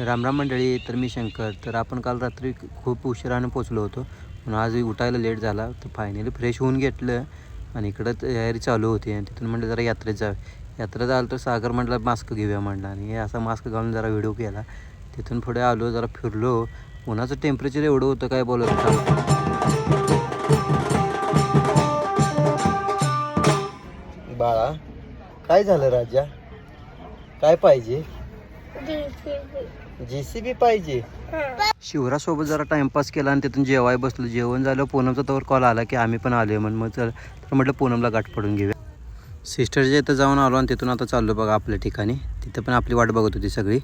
रामराम मंडळी. तर मी शंकर. तर आपण काल रात्री खूप उशिरानं पोचलो होतो, पण आज उठायला लेट झाला. तर फायनली फ्रेश होऊन घेतलं आणि इकडं तयारी चालू होती आणि तिथून म्हटलं जरा यात्रेत जावे. यात्रेत आलं तर सागर म्हटलं मास्क घेऊया म्हटलं आणि असा मास्क घालून जरा व्हिडिओ केला. तिथून पुढे आलो, जरा फिरलो. उन्हाचं टेम्परेचर एवढं होतं काय बोलत होतं. बाळा काय झालं राजा? काय पाहिजे? JCB पाहिजे. शिवराजसोबत जरा टाइमपास केला आणि तिथून जेवाय बसलो. जेवण झालं. पूनमचा तोवर कॉल आला की आम्ही पण आलो म्हणून मग चल तर म्हटलं पूनमला गाठ पडून घेऊया. सिस्टरच्या इथं जाऊन आलो आणि तिथून आता चाललो बघा आपल्या ठिकाणी. तिथं पण आपली वाट बघत होती सगळी.